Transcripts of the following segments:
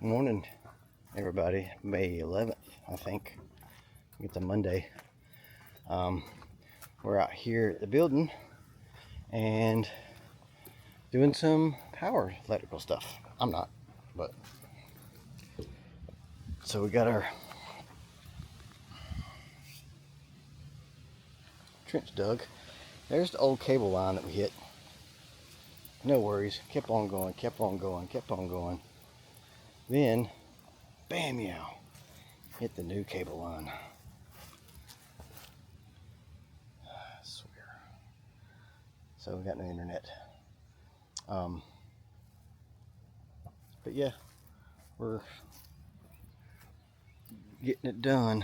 Morning, everybody. May 11th, I think. It's a Monday. We're out here at the building and doing some power electrical stuff. I'm not, but so we got our trench dug. There's the old cable line that we hit. No worries. Kept on going, kept on going, kept on going. Then, bam, yow, hit the new cable line. I swear. So we got no internet. But yeah, we're getting it done.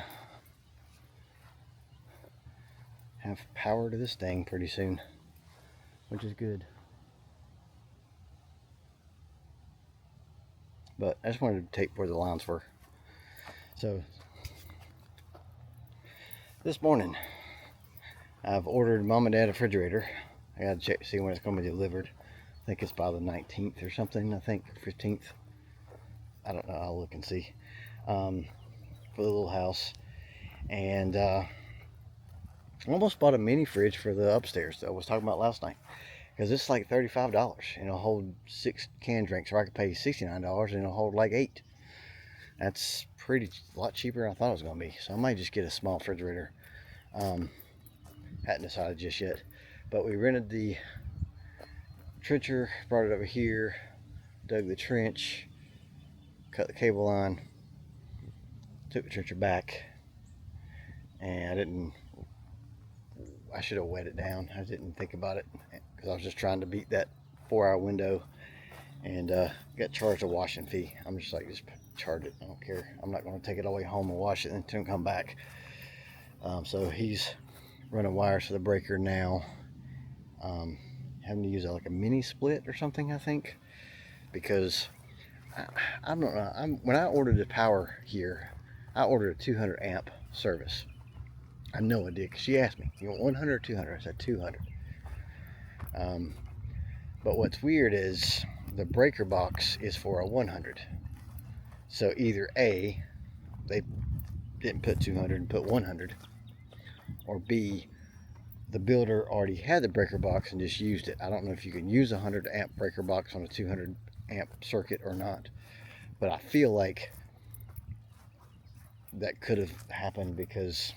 Have power to this thing pretty soon, which is good. But I just wanted to tape where the lines were. So this morning I've ordered Mom and Dad a refrigerator. I gotta check to see when it's gonna be delivered. I think it's by the 19th or something, I think, 15th. I don't know, I'll look and see. For the little house. And I almost bought a mini fridge for the upstairs that I was talking about last night. Because it's like $35 and it'll hold 6 canned drinks, or I could pay $69 and it'll hold like 8. That's a lot cheaper than I thought it was going to be. So I might just get a small refrigerator. Hadn't decided just yet. But we rented the trencher, brought it over here, dug the trench, cut the cable line, took the trencher back, and I should have wet it down. I didn't think about it because I was just trying to beat that 4-hour window, and got charged a washing fee. I'm just like, just charge it. I don't care. I'm not going to take it all the way home and wash it and then come back. So he's running wires to the breaker now. Having to use like a mini split or something, I think, because I don't know. When I ordered the power here, I ordered a 200 amp service. I know I did, because she asked me, you want 100 or 200? I said 200. But what's weird is the breaker box is for a 100. So either A, they didn't put 200 and put 100, or B, the builder already had the breaker box and just used it. I don't know if you can use a 100 amp breaker box on a 200 amp circuit or not, but I feel like that could have happened because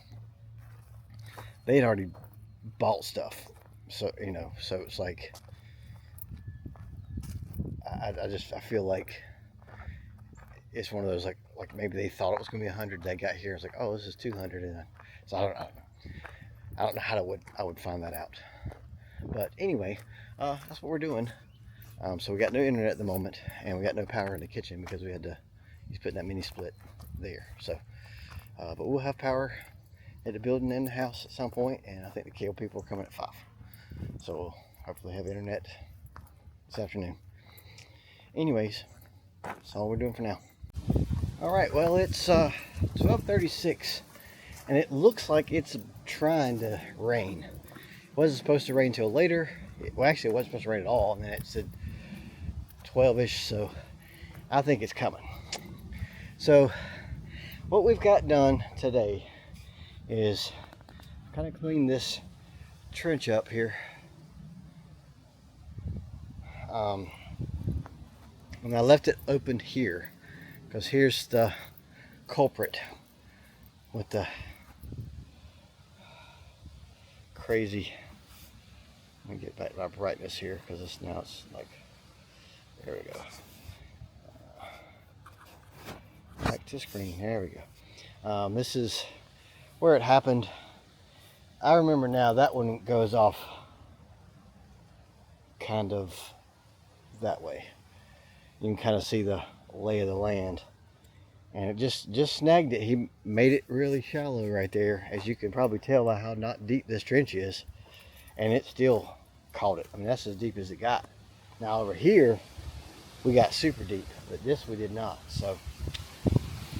they had already bought stuff. So, you know, so it's like, I feel like it's one of those, like maybe they thought it was going to be 100. They got here, it's like, oh, this is 200. And so I don't know how I would find that out. But anyway, that's what we're doing. So we got no internet at the moment, and we got no power in the kitchen because he's putting that mini split there. So, but we'll have power at the building and the house at some point, and I think the cable people are coming at 5. So we'll hopefully have internet this afternoon. Anyways, that's all we're doing for now. Alright, well, it's 12:36, and it looks like it's trying to rain. It wasn't supposed to rain until later. Well, actually, it wasn't supposed to rain at all, and then it said 12-ish, so I think it's coming. So what we've got done today is kind of clean this trench up here. And I left it open here because here's the culprit with the crazy. Let me get back my brightness here because it's like, there we go. Back to screen. There we go. This is where it happened. I remember now, that one goes off kind of that way. You can kind of see the lay of the land, and it just snagged it. He made it really shallow right there, as you can probably tell by how not deep this trench is, and it still caught it. I mean, that's as deep as it got. Now over here we got super deep, but this we did not. So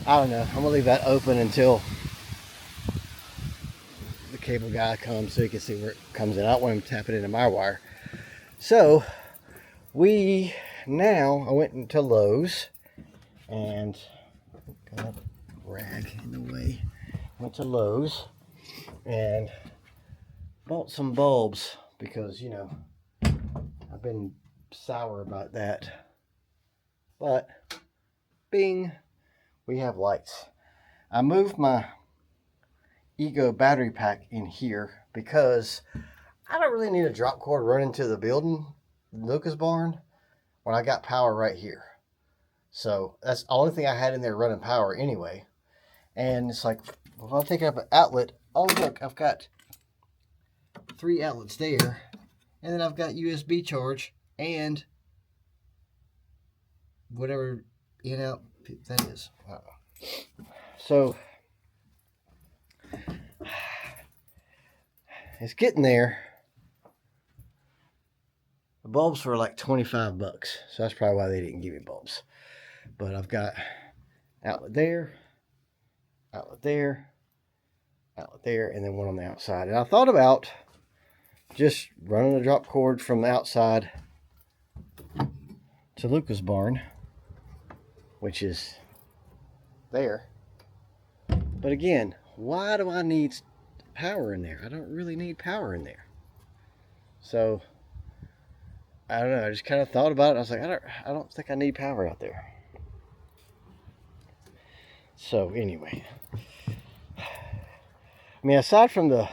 I don't know, I'm gonna leave that open until the cable guy comes so you can see where it comes in. I don't want him tapping into my wire. So I went into Lowe's and got a rag in the way. Went to Lowe's and bought some bulbs because, you know, I've been sour about that. But bing, we have lights. I moved my Ego battery pack in here because I don't really need a drop cord running to the building, Lucas barn, when I got power right here. So that's the only thing I had in there running power anyway. And it's like, if I'm taking up an outlet, oh look, I've got 3 outlets there. And then I've got USB charge and whatever in out that is. So it's getting there. The bulbs were like $25, so that's probably why they didn't give me bulbs. But I've got outlet there, outlet there, outlet there, and then one on the outside. And I thought about just running a drop cord from the outside to Lucas barn, which is there. But again, why do I need power in there? I don't really need power in there. So I don't know. I just kind of thought about it. I was like, I don't think I need power out there. So anyway, I mean, aside from the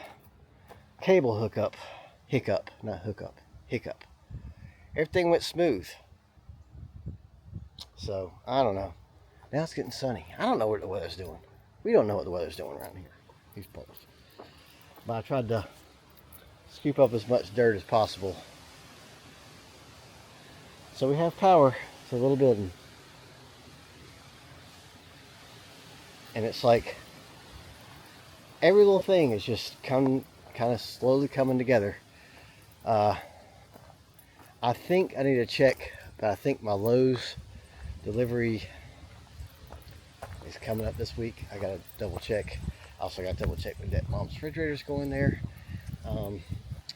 cable hiccup, everything went smooth. So I don't know. Now it's getting sunny. I don't know what the weather's doing. We don't know what the weather's doing around here, these parts. But I tried to scoop up as much dirt as possible. So we have power to the little building. And it's like every little thing is just kind of slowly coming together. I think I need to check, but I think my Lowe's delivery is coming up this week. I gotta double check. Also got to double check when that mom's refrigerator's going there.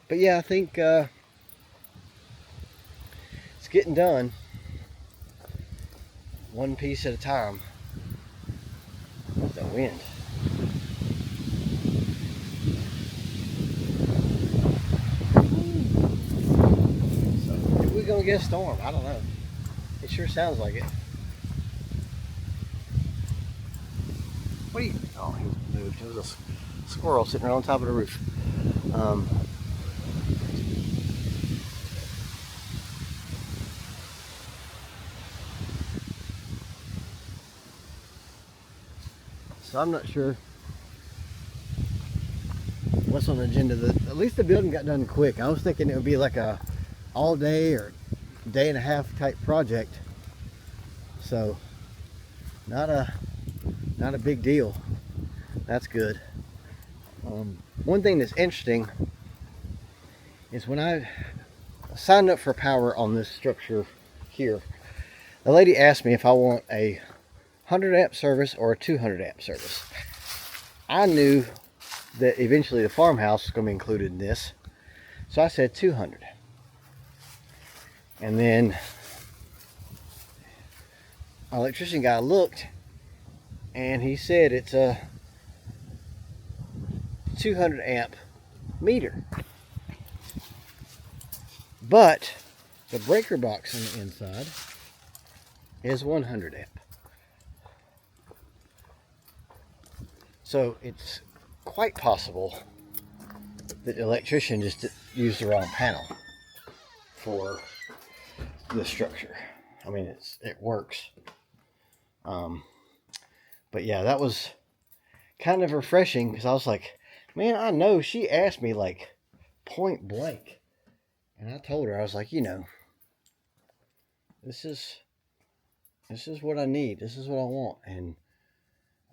But yeah, I think it's getting done. One piece at a time. The wind. So if we're gonna get a storm, I don't know. It sure sounds like it. What are you? Oh, he moved. It was a squirrel sitting right on top of the roof. So I'm not sure what's on the agenda. At least the building got done quick. I was thinking it would be like a all day or day and a half type project. So not a big deal. That's good. One thing that's interesting is when I signed up for power on this structure here, the lady asked me if I want a 100 amp service or a 200 amp service. I knew that eventually the farmhouse was going to be included in this, so I said 200. And then our electrician guy looked and he said it's a 200 amp meter, but the breaker box on the inside is 100 amp. So it's quite possible that the electrician just used the wrong panel for the structure. I mean, it works. But yeah, that was kind of refreshing because I was like, man, I know she asked me like point blank. And I told her, I was like, you know, this is what I need. This is what I want. And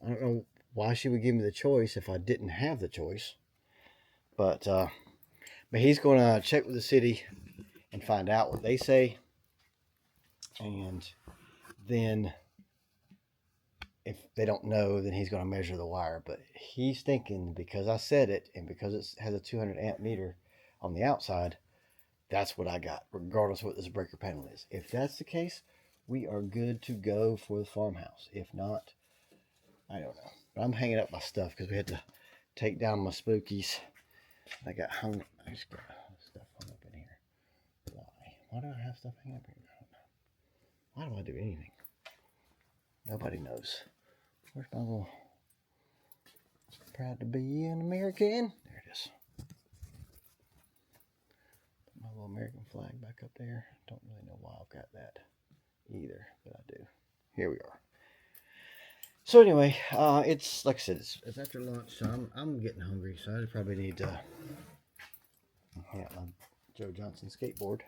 I don't know why she would give me the choice if I didn't have the choice. But he's going to check with the city and find out what they say. And then if they don't know, then he's going to measure the wire. But he's thinking because I said it and because it has a 200 amp meter on the outside, that's what I got, regardless of what this breaker panel is. If that's the case, we are good to go for the farmhouse. If not, I don't know. But I'm hanging up my stuff because we had to take down my spookies. I got hung. I just got stuff hung up in here. Why? Why do I have stuff hanging up here? I don't know. Why do I do anything? Nobody knows. Where's my little proud to be an American? There it is. Put my little American flag back up there. Don't really know why I've got that either, but I do. Here we are. So anyway, it's like I said, it's after lunch, so I'm getting hungry, so I probably need to hang out my Joe Johnson skateboard.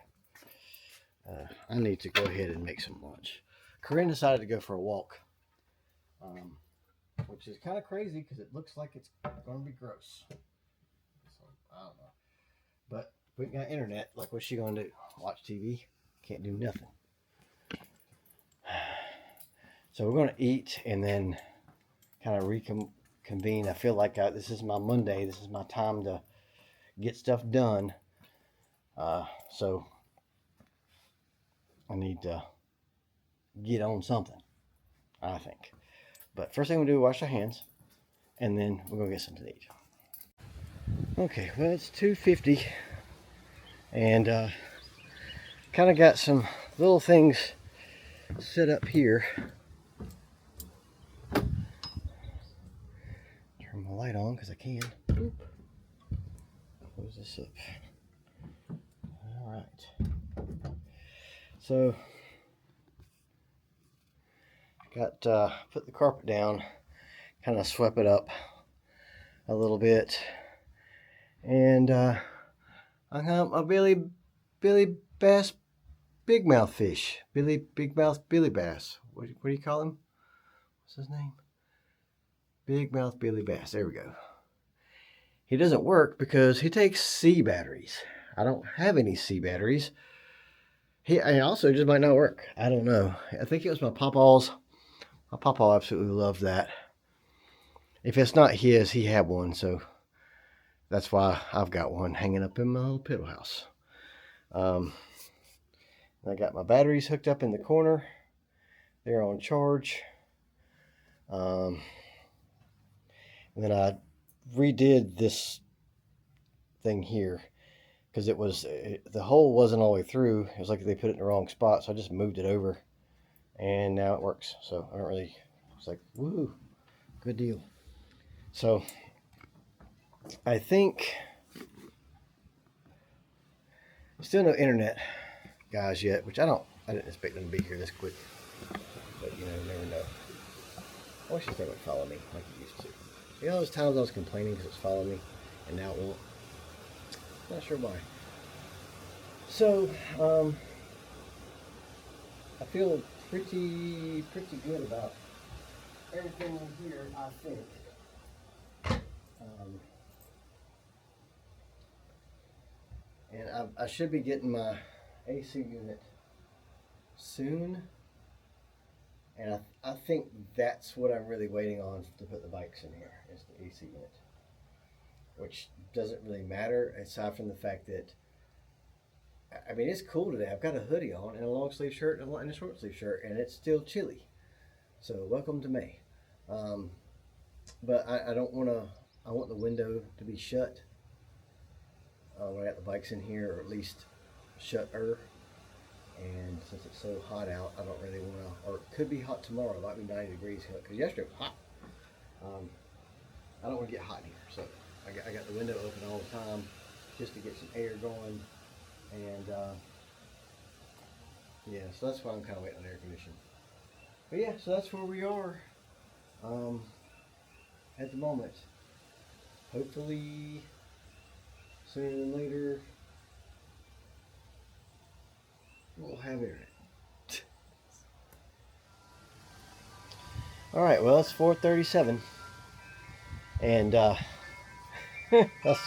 I need to go ahead and make some lunch. Corinne decided to go for a walk, which is kind of crazy because it looks like it's going to be gross. So I don't know, but we got internet. Like, what's she going to do? Watch TV? Can't do nothing. So we're going to eat and then kind of reconvene. I feel like this is my Monday. This is my time to get stuff done. So I need to get on something, I think. But first thing we do is wash our hands, and then we're going to get something to eat. Okay, well, it's 2:50, and kind of got some little things set up here. Turn my light on because I can. Boop. Close this up. All right. So, got put the carpet down, kind of swept it up a little bit, and I got a Billy Bass big mouth fish. Big mouth Billy Bass. What do you call him? What's his name? Big mouth Billy Bass. There we go. He doesn't work because he takes C batteries. I don't have any C batteries. He also just might not work. I don't know. I think it was my Pawpaw's. My Pawpaw absolutely loved that. If it's not his, he had one, so that's why I've got one hanging up in my little piddle house. I got my batteries hooked up in the corner. They're on charge. And then I redid this thing here because the hole wasn't all the way through. It was like they put it in the wrong spot, so I just moved it over, and now it works. So I don't really. It's like, woo, good deal. So I think still no internet guys yet, which I didn't expect them to be here this quick, but you never know. I wish they would follow me like it used to. You know, those times I was complaining because it's following me, and now it won't. Not sure why. So, I feel pretty good about everything here, I think. And I should be getting my AC unit soon. And I think that's what I'm really waiting on to put the bikes in here, is the AC unit. Which doesn't really matter, aside from the fact that, I mean, it's cool today. I've got a hoodie on and a long sleeve shirt and a short sleeve shirt, and it's still chilly. So welcome to May. But I don't want to, I want the window to be shut when I got the bikes in here, or at least shut-er. And since it's so hot out, I don't really want to, or it could be hot tomorrow. It might be 90 degrees, because yesterday was hot. I don't want to get hot in here, so I got the window open all the time just to get some air going. And yeah, so that's why I'm kind of waiting on air conditioning. But yeah, so that's where we are at the moment. Hopefully sooner than later we'll have internet. All right, well, it's 4:37, and I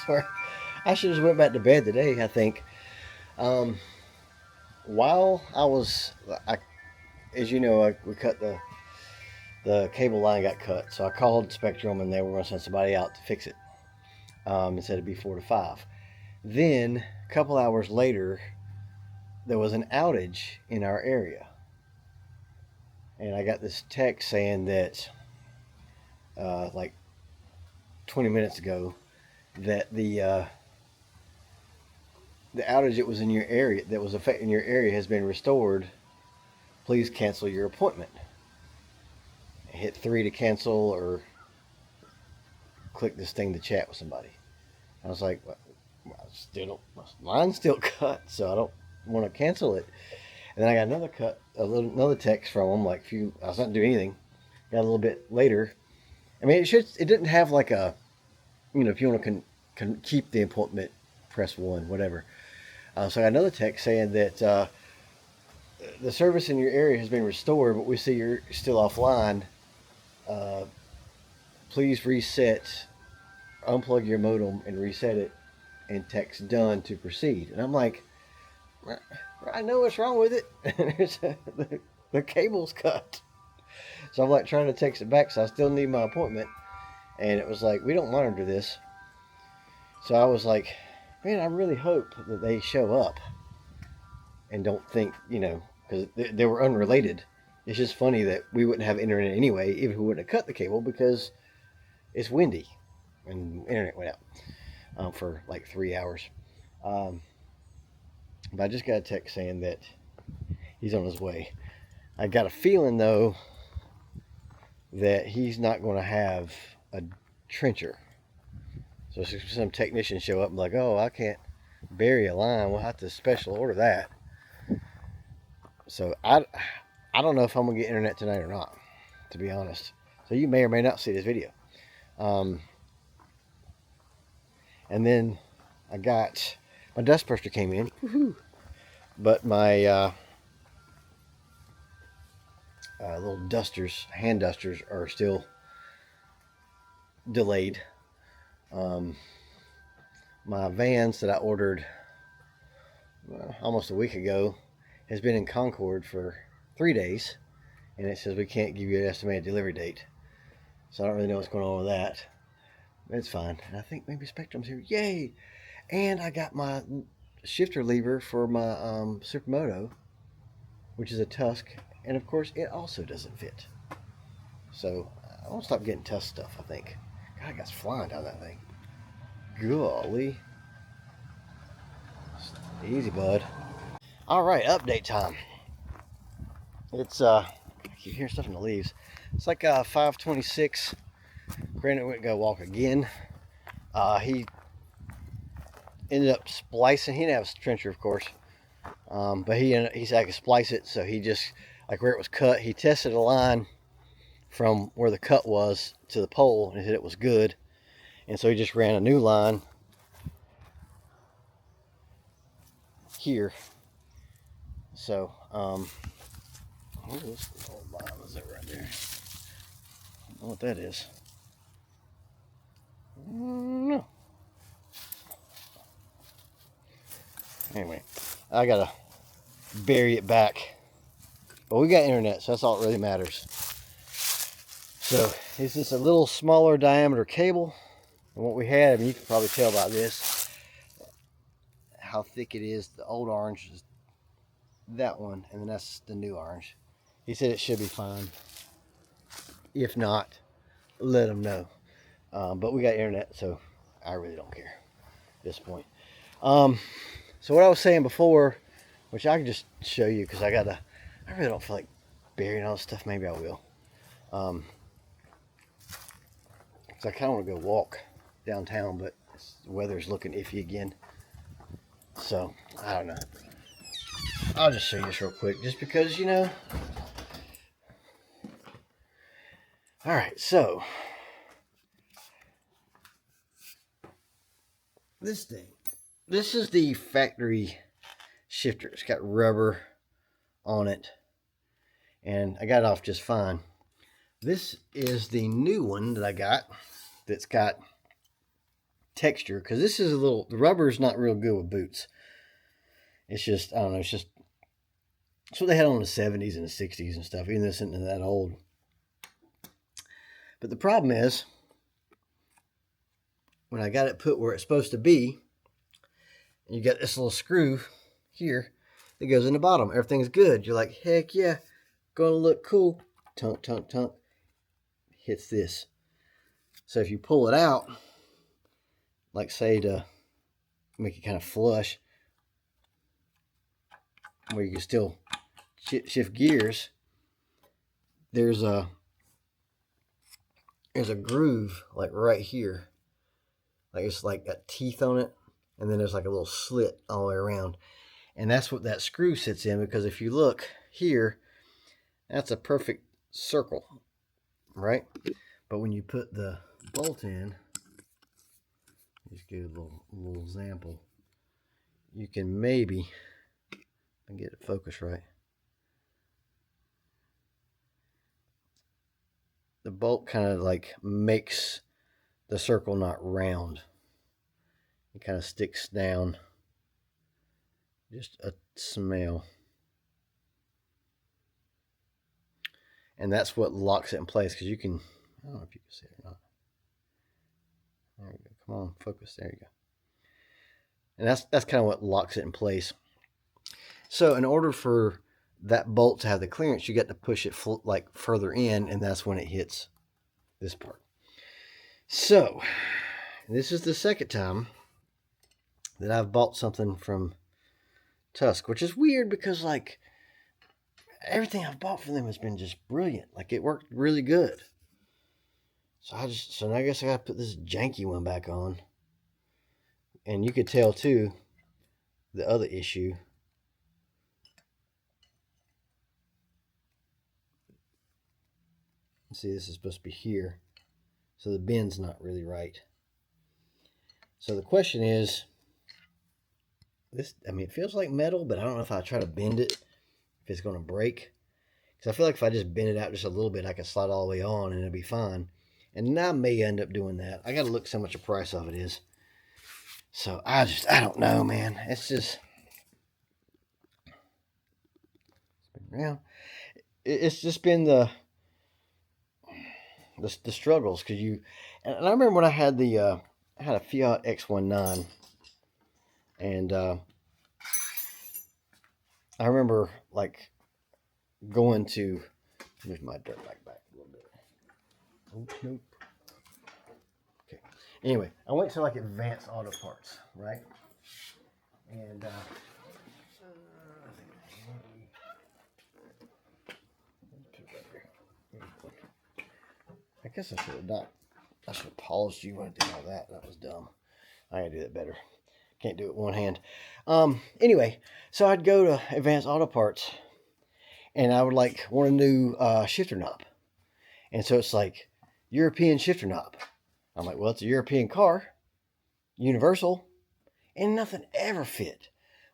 swear I should have went back to bed today. I think while I was, as you know, we cut the cable line got cut, so I called Spectrum, and they were going to send somebody out to fix it. It said it'd be 4 to 5. Then a couple hours later, there was an outage in our area. And I got this text saying that like 20 minutes ago that the outage that was in your area, that was affecting your area, has been restored. Please cancel your appointment. Hit 3 to cancel, or click this thing to chat with somebody. I was like, well, mine's still cut, so I don't want to cancel it. And then I got another text from them, like I was not doing anything. Got a little bit later. I mean, it didn't have like a, if you want to keep the appointment, press 1, whatever. So I got another text saying that the service in your area has been restored, but we see you're still offline. Please unplug your modem and reset it, and text done to proceed. And I'm like, I know what's wrong with it. The cable's cut. So I'm like trying to text it back, so I still need my appointment. And it was like, we don't monitor this. So I was like, man, I really hope that they show up and don't think, because they were unrelated. It's just funny that we wouldn't have internet anyway, even if we wouldn't have cut the cable, because it's windy and internet went out for like 3 hours. But I just got a text saying that he's on his way. I got a feeling, though, that he's not going to have a trencher. So some technicians show up and like, oh, I can't bury a line. We'll have to special order that. So I don't know if I'm going to get internet tonight or not, to be honest. So you may or may not see this video. And then I got, my dust burster came in. Woohoo! But my little hand dusters are still delayed. My Vans that I ordered almost a week ago has been in Concord for 3 days, and it says we can't give you an estimated delivery date. So I don't really know what's going on with that. It's fine. And I think maybe Spectrum's here. Yay! And I got my shifter lever for my Supermoto, which is a Tusk, and of course it also doesn't fit. So I won't stop getting Tusk stuff, I think. God, I got flying down that thing. Golly. Easy, bud. Alright, update time. It's I keep hearing stuff in the leaves. It's like 5:26. Brandon went to go walk again. He ended up splicing. He didn't have a trencher, of course, but he said I could splice it. So he just, like where it was cut, he tested a line from where the cut was to the pole, and he said it was good. And so he just ran a new line here. So what is this old line? Is that right there? I don't know what that is. No. Anyway, I gotta bury it back. But we got internet, so that's all that really matters. So it's just a little smaller diameter cable than what we had. I mean, you can probably tell by this how thick it is. The old orange is that one, and then that's the new orange. He said it should be fine. If not, let him know. But we got internet, so I really don't care at this point. So what I was saying before, which I can just show you because I really don't feel like burying all this stuff. Maybe I will. Because I kind of want to go walk downtown, but the weather's looking iffy again. So, I don't know. I'll just show you this real quick, just because, Alright, so this thing. This is the factory shifter. It's got rubber on it, and I got it off just fine. This is the new one that I got that's got texture, because this is the rubber is not real good with boots. It's just, I don't know, it's what they had on the 70s and the 60s and stuff, even though it's not that old. But the problem is, when I got it put where it's supposed to be, and you got this little screw here that goes in the bottom. Everything's good. You're like, heck yeah, gonna look cool. tunk, tunk, tunk, hits this. So if you pull it out, like say to make it kind of flush, where you can still shift gears, there's a groove like right here, like it's like got teeth on it, and then there's like a little slit all the way around, and that's what that screw sits in. Because if you look here, that's a perfect circle, right? But when you put the bolt in, just give a little example. You can maybe get it focused right. The bolt kind of like makes the circle not round. It kind of sticks down just a smell. And that's what locks it in place, because you can, I don't know if you can see it or not. There you go. Come on, focus. There you go. And that's kind of what locks it in place. So in order for that bolt to have the clearance, you got to push it like further in, and that's when it hits this part. So this is the second time that I've bought something from Tusk, which is weird because like everything I've bought from them has been just brilliant. Like it worked really good. So now I guess I gotta put this janky one back on. And you could tell too the other issue. See, this is supposed to be here, so the bend's not really right. So the question is, this, I mean, it feels like metal, but I don't know if I try to bend it, if it's going to break. Because I feel like if I just bend it out just a little bit, I can slide all the way on and it'll be fine. And I may end up doing that. I got to look see how much the price of it is. So I don't know, man. It's just, it's just been the struggles, because and I remember when I had I had a Fiat X19, and I remember like going to move my dirt bike back a little bit. Oh, nope. Okay. Anyway, I went to like Advanced Auto Parts, right? And I guess I should have not. I should have paused you when I did all that. That was dumb. I gotta do that better. Can't do it with one hand. Anyway, so I'd go to Advanced Auto Parts, and I would like want a new shifter knob. And so it's like European shifter knob. I'm like, well, it's a European car, universal, and nothing ever fit.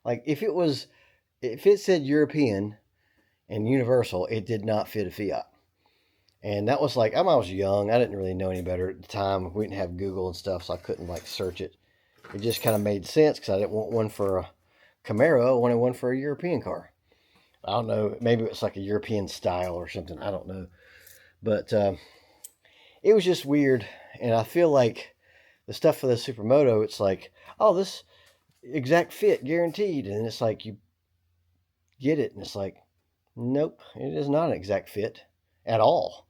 Like if it said European and universal, it did not fit a Fiat. And that was like, I was young. I didn't really know any better at the time. We didn't have Google and stuff, so I couldn't like search it. It just kind of made sense because I didn't want one for a Camaro. I wanted one for a European car. I don't know. Maybe it's like a European style or something. I don't know. But it was just weird. And I feel like the stuff for the Supermoto, it's like, oh, this exact fit guaranteed. And it's like you get it. And it's like, nope, it is not an exact fit at all.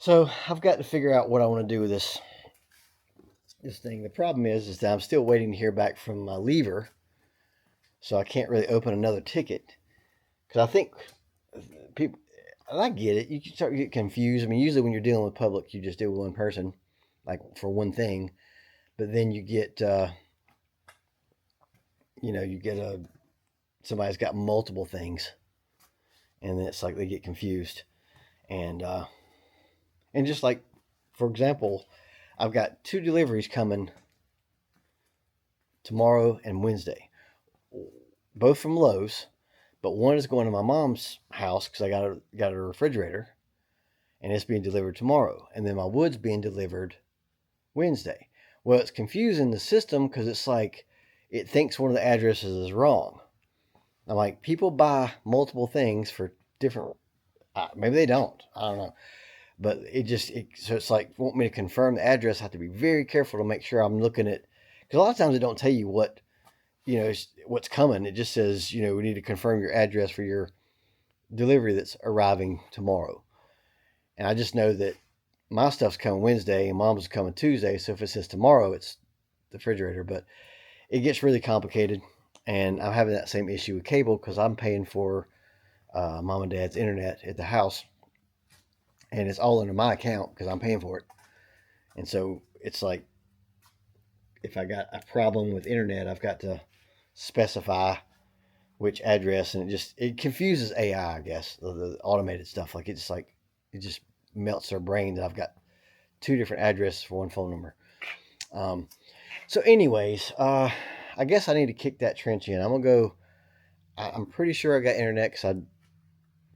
So I've got to figure out what I want to do with this thing. The problem is that I'm still waiting to hear back from my lever, so I can't really open another ticket. Because I think people, and I get it, you can start to get confused. I mean, usually when you're dealing with public, you just deal with one person, like for one thing. But then you get, somebody's got multiple things, and then it's like they get confused. And just like, for example, I've got 2 deliveries coming tomorrow and Wednesday, both from Lowe's, but one is going to my mom's house because I got a refrigerator, and it's being delivered tomorrow, and then my wood's being delivered Wednesday. Well, it's confusing the system because it's like it thinks one of the addresses is wrong. I'm like, people buy multiple things for different, maybe they don't, I don't know. But so it's like, want me to confirm the address. I have to be very careful to make sure I'm looking at, because a lot of times they don't tell you what's coming. It just says, we need to confirm your address for your delivery that's arriving tomorrow. And I just know that my stuff's coming Wednesday and mom's coming Tuesday. So if it says tomorrow, it's the refrigerator. But it gets really complicated. And I'm having that same issue with cable because I'm paying for mom and dad's internet at the house. And it's all under my account because I'm paying for it. And so it's like, if I got a problem with internet, I've got to specify which address, and it confuses AI, I guess, the automated stuff. Like it just melts their brain that I've got two different addresses for one phone number. So anyways, I guess I need to kick that trench in. I'm gonna go. I'm pretty sure I got internet because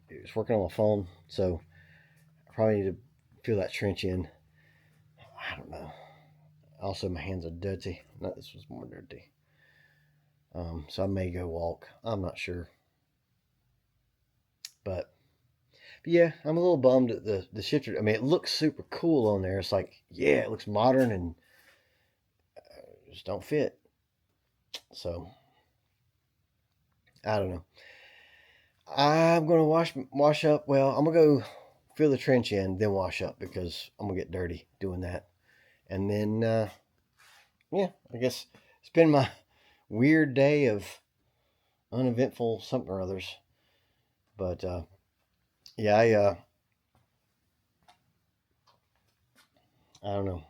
it was working on my phone, so I probably need to fill that trench in. I don't know. Also, my hands are dirty. No, this was more dirty. So I may go walk. I'm not sure. But yeah, I'm a little bummed at the shifter. I mean, it looks super cool on there. It's like, yeah, it looks modern and just don't fit. So I don't know. I'm gonna wash up. Well, I'm gonna go fill the trench in, then wash up because I'm gonna get dirty doing that. And then yeah, I guess it's been my weird day of uneventful something or others. But yeah, I don't know.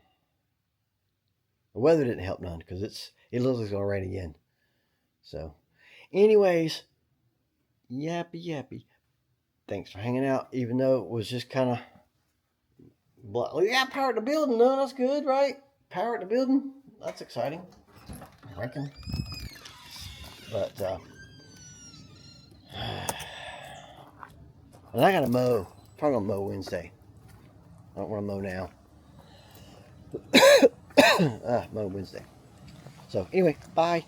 The weather didn't help none because it looks like it's gonna rain again. So, anyways, yappy yappy. Thanks for hanging out, even though it was just kind of. Yeah, power at the building. No, that's good, right? Power at the building. That's exciting. I reckon. But and I gotta mow. Probably gonna mow Wednesday. I don't want to mow now. Mow Wednesday. So anyway, bye.